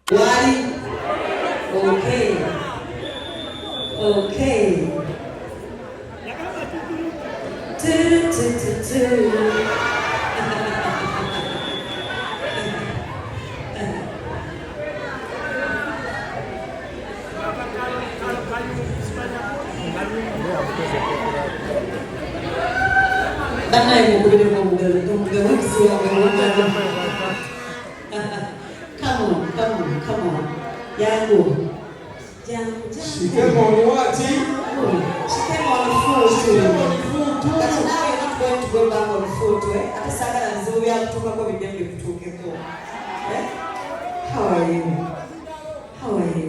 Wali? Okay. Okay. Come on. Yangu. She came on what, T? She came on the foot too. But now you're not going to go back on foot, eh? At the second, so we have to go with them to How are you? How are you?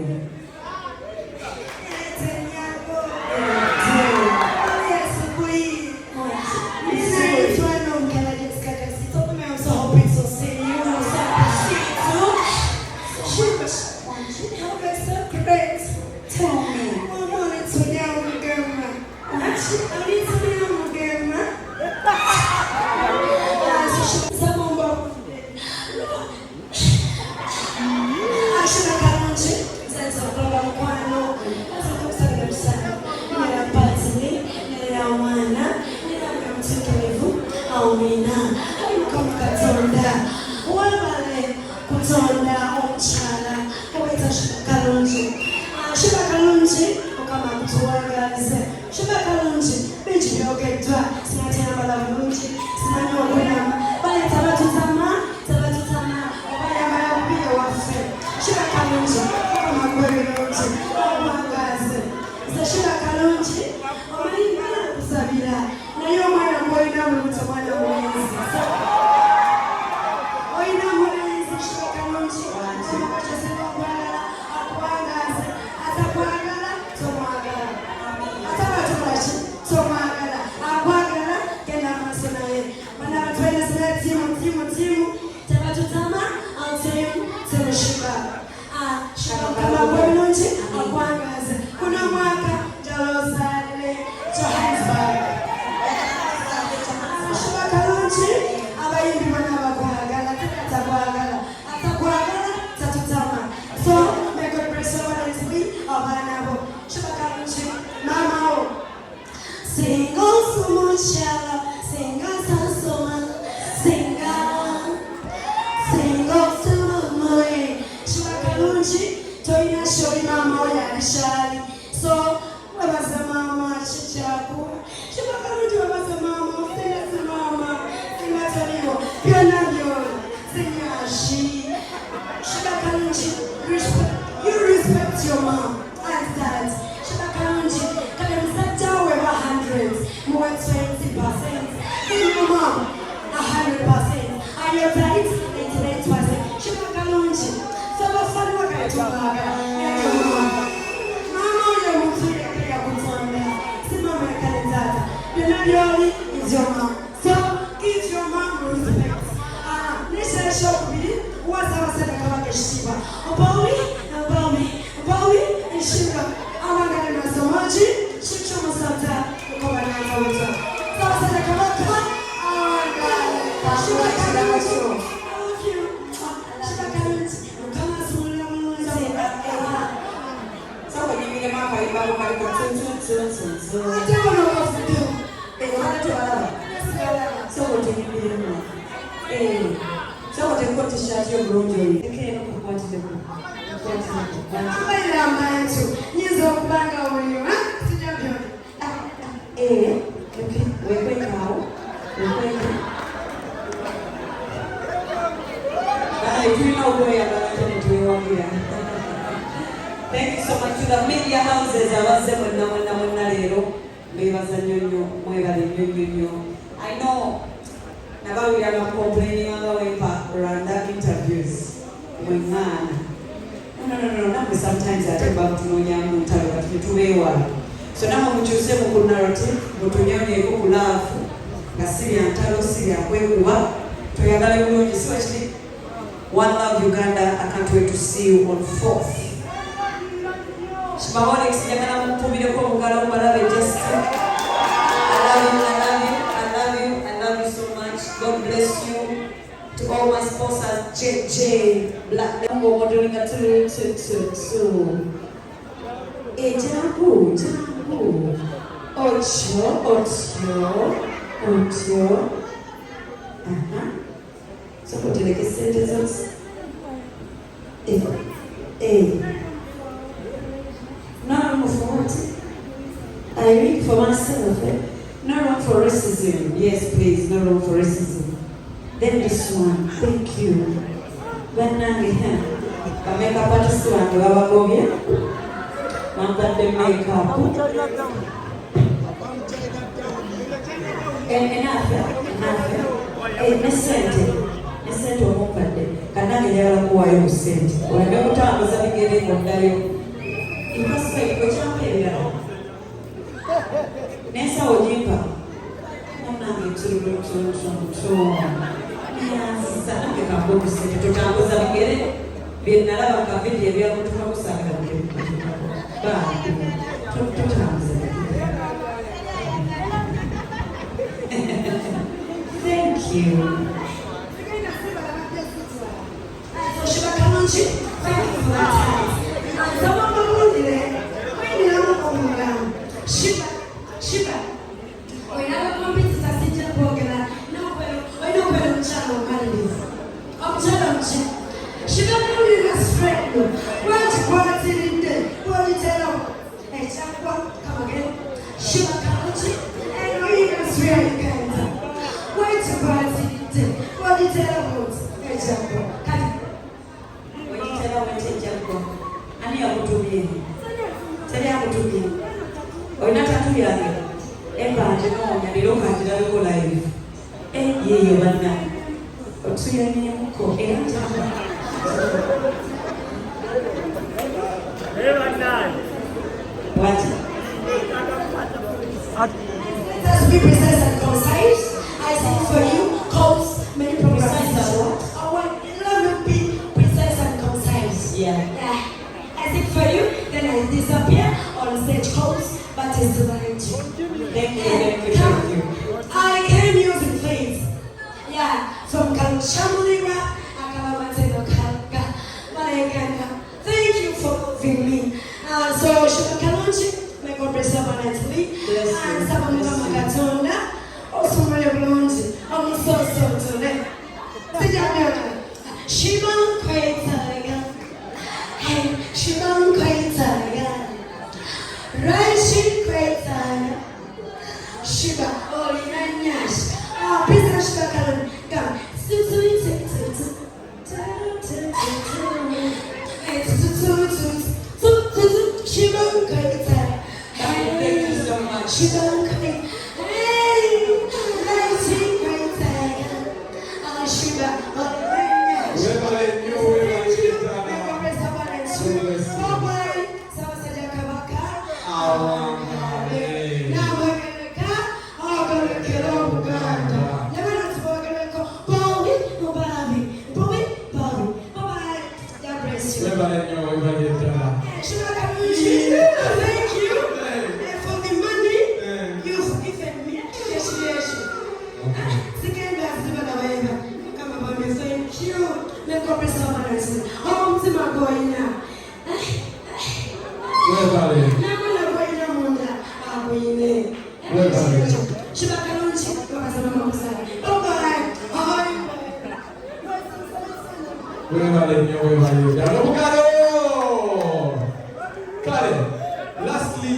Thank you so much to the media houses. I know now we are not complaining on the way back around that interviews. When man, no. Sometimes I talk about no young but so now we choose a narrative, but we have to laugh. Nasiria Antalo Siria Kwekuwa tuyagala bulungi, especially One Love Uganda. I can't wait to see you on 4th. Shibawale kisijagala mukubire ko mugala mbalabe just I love you so much. God bless you. To all my sponsors, JJ, Black Lemon, modeling a two. Ejabu. Ocho. So what did I say to us? No room for what? I read for myself. No room for racism. Yes, please, no room for racism. Then this one, thank you. When I make up at the store and Baba Gobia, Mamba de makeup. And enough. Nesente omukadde kanange njagala kuwaayo sente oleme kutambuza bigere ngoddayo ikasiba ekyampeerera nensawo gimpa munange tutututu yanziza nange kabobu sente totambuza bigere byenalaba kavidi ebyakutuma kusanga totambuza bigere. Thank you. Thank you for that time. Someone will do it. When you know come around. Shiba. When I come to the city program, no well channel managers. I'm challenge. Shiba only has friend. What quality in the quality of a chapel come again. Shiba country and we has really kind. What quality in the quality of a chapel. Ani akutumie teri akutumie oyina tatu yange embanje noonya leero kanjirabeko live yeeyo banna otuyanimuko era what? Let us be precise and concise. I sing for you cause many precise are what? Let me be precise and concise. Yeah. I sing for you, then I disappear on stage calls, but it's right. Thank you. I came using faith. Yeah, from Kalshamuliwa, Akalamateno Kalka, Malaikana. Thank you for loving me. So, Shubakalanchi, may God bless abundantly. And Sabamuka Makatona, also Maria Blonde, I'm so today. Shiban Kwaita. Hey, Shiban Kwaita. Rising Kwaita. Shiba, oh, Yanyash. Oh, Princess Shubakalan, come. Shiban Kwaita. Thank you so much. Shiban Kwaita. Hey, Rising Kwaita. Oh, Shiba, oh, Lastly,